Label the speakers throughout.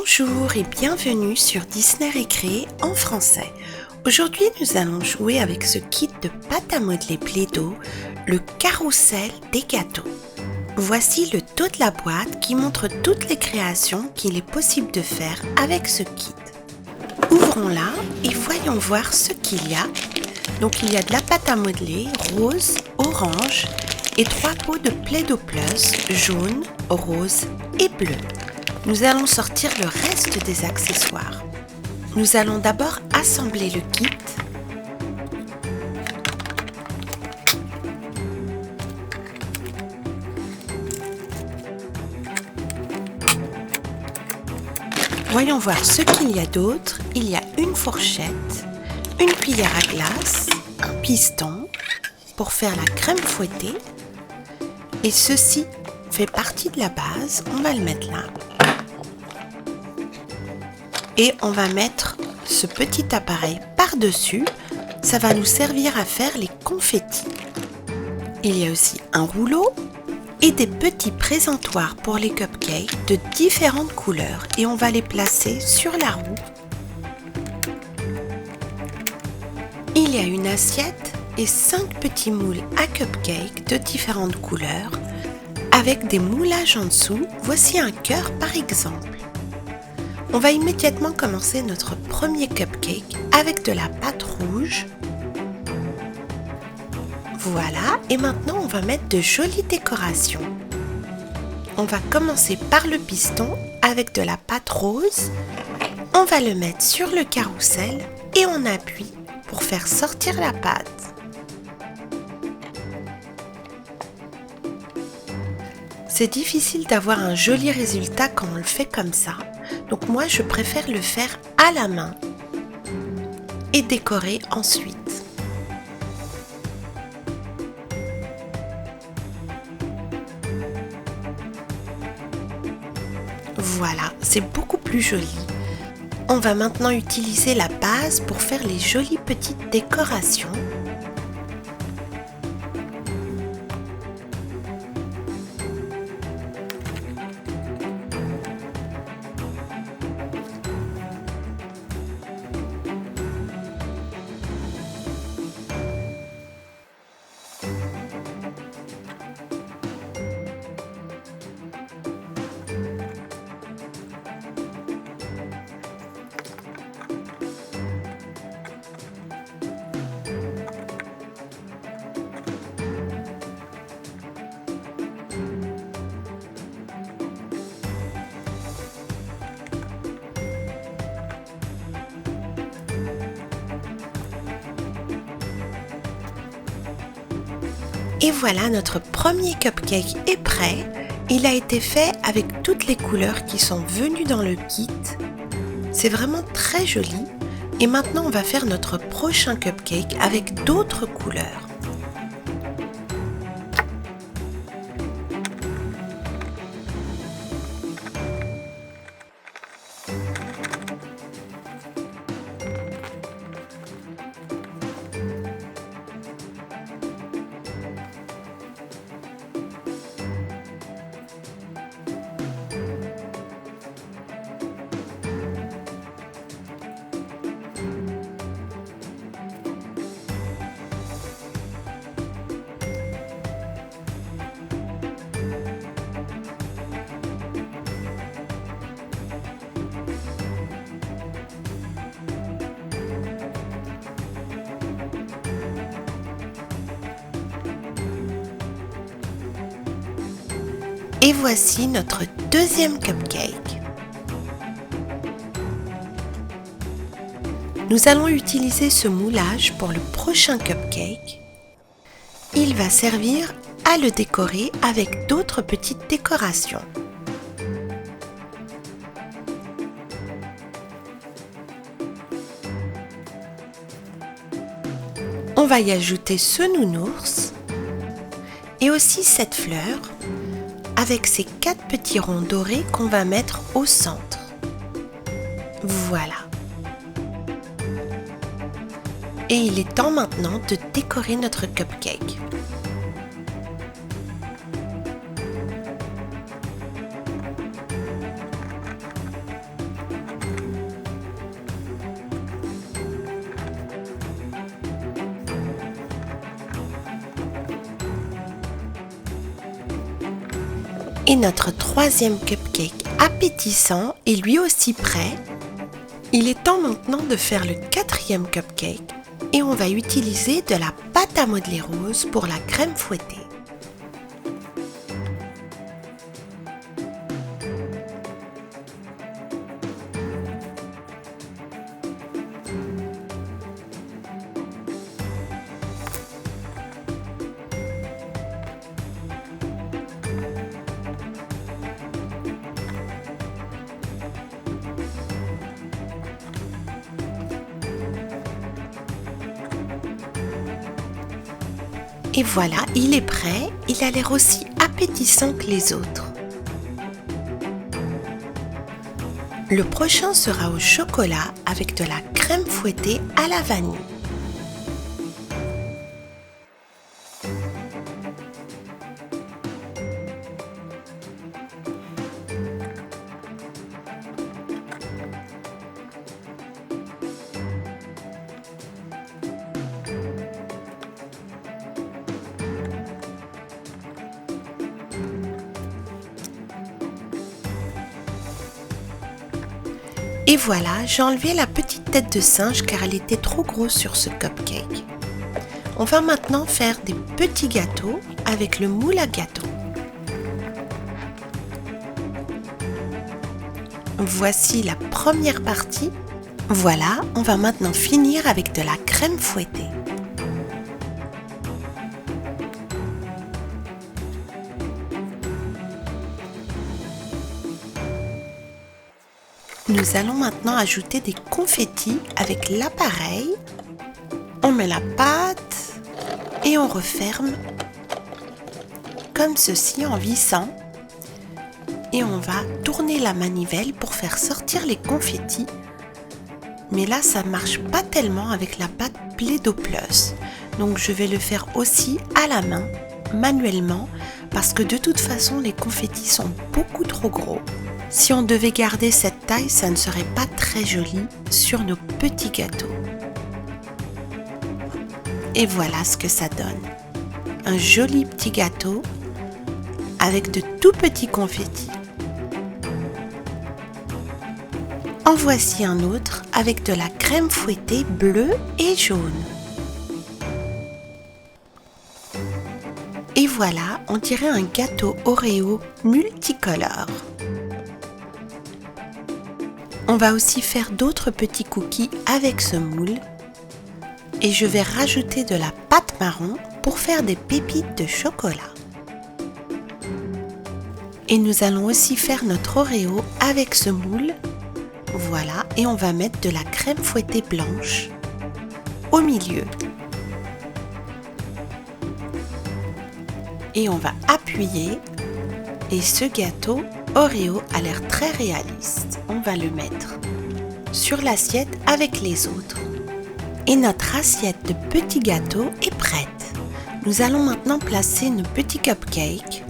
Speaker 1: Bonjour et bienvenue sur Disney Récré en français. Aujourd'hui, nous allons jouer avec ce kit de pâte à modeler Play-Doh, le carrousel des gâteaux. Voici le dos de la boîte qui montre toutes les créations qu'il est possible de faire avec ce kit. Ouvrons-la et voyons voir ce qu'il y a. Donc il y a de la pâte à modeler rose, orange et 3 pots de Play-Doh Plus jaune, rose et bleu. Nous allons sortir le reste des accessoires. Nous allons d'abord assembler le kit. Voyons voir ce qu'il y a d'autre. Il y a une fourchette, une cuillère à glace, un piston pour faire la crème fouettée. Et ceci fait partie de la base. On va le mettre là. Et on va mettre ce petit appareil par-dessus. Ça va nous servir à faire les confettis. Il y a aussi un rouleau et des petits présentoirs pour les cupcakes de différentes couleurs. Et on va les placer sur la roue. Il y a une assiette et 5 petits moules à cupcakes de différentes couleurs avec des moulages en dessous. Voici un cœur par exemple. On va immédiatement commencer notre premier cupcake avec de la pâte rouge. Voilà, et maintenant on va mettre de jolies décorations. On va commencer par le piston avec de la pâte rose. On va le mettre sur le carrousel et on appuie pour faire sortir la pâte. C'est difficile d'avoir un joli résultat quand on le fait comme ça. Donc moi, je préfère le faire à la main et décorer ensuite. Voilà, c'est beaucoup plus joli. On va maintenant utiliser la base pour faire les jolies petites décorations. Et voilà, notre premier cupcake est prêt. Il a été fait avec toutes les couleurs qui sont venues dans le kit. C'est vraiment très joli. Et maintenant, on va faire notre prochain cupcake avec d'autres couleurs. Et voici notre deuxième cupcake. Nous allons utiliser ce moulage pour le prochain cupcake. Il va servir à le décorer avec d'autres petites décorations. On va y ajouter ce nounours et aussi cette fleur avec ces 4 petits ronds dorés qu'on va mettre au centre. Voilà. Et il est temps maintenant de décorer notre cupcake. Et notre troisième cupcake appétissant est lui aussi prêt. Il est temps maintenant de faire le quatrième cupcake et on va utiliser de la pâte à modeler rose pour la crème fouettée. Et voilà, il est prêt, il a l'air aussi appétissant que les autres. Le prochain sera au chocolat avec de la crème fouettée à la vanille. Et voilà, j'ai enlevé la petite tête de singe car elle était trop grosse sur ce cupcake. On va maintenant faire des petits gâteaux avec le moule à gâteau. Voici la première partie. Voilà, on va maintenant finir avec de la crème fouettée. Nous allons maintenant ajouter des confettis avec l'appareil. On met la pâte et on referme comme ceci en vissant. Et on va tourner la manivelle pour faire sortir les confettis. Mais là, ça ne marche pas tellement avec la pâte Play-Doh Plus. Donc je vais le faire aussi à la main, manuellement, parce que de toute façon, les confettis sont beaucoup trop gros. Si on devait garder cette taille, ça ne serait pas très joli sur nos petits gâteaux. Et voilà ce que ça donne. Un joli petit gâteau avec de tout petits confettis. En voici un autre avec de la crème fouettée bleue et jaune. Et voilà, on dirait un gâteau Oreo multicolore. On va aussi faire d'autres petits cookies avec ce moule. Et je vais rajouter de la pâte marron pour faire des pépites de chocolat. Et nous allons aussi faire notre Oreo avec ce moule. Voilà, et on va mettre de la crème fouettée blanche au milieu. Et on va appuyer. Et ce gâteau Oreo a l'air très réaliste. On va le mettre sur l'assiette avec les autres. Et notre assiette de petits gâteaux est prête. Nous allons maintenant placer nos petits cupcakes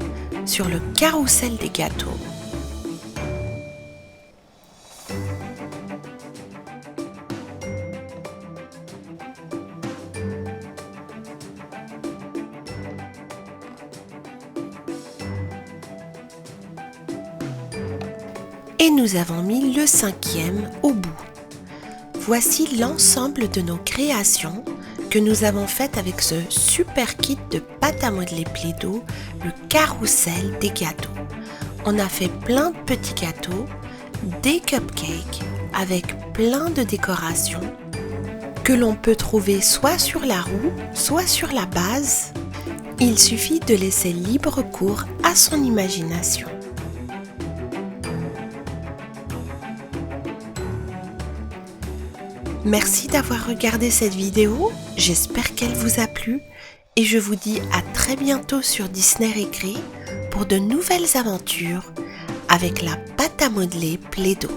Speaker 1: sur le carrousel des gâteaux. Et nous avons mis le cinquième au bout. Voici l'ensemble de nos créations que nous avons faites avec ce super kit de pâte à modeler Play-Doh, le carrousel des gâteaux. On a fait plein de petits gâteaux, des cupcakes avec plein de décorations que l'on peut trouver soit sur la roue, soit sur la base. Il suffit de laisser libre cours à son imagination. Merci d'avoir regardé cette vidéo, j'espère qu'elle vous a plu et je vous dis à très bientôt sur Disney Récré pour de nouvelles aventures avec la pâte à modeler Play-Doh.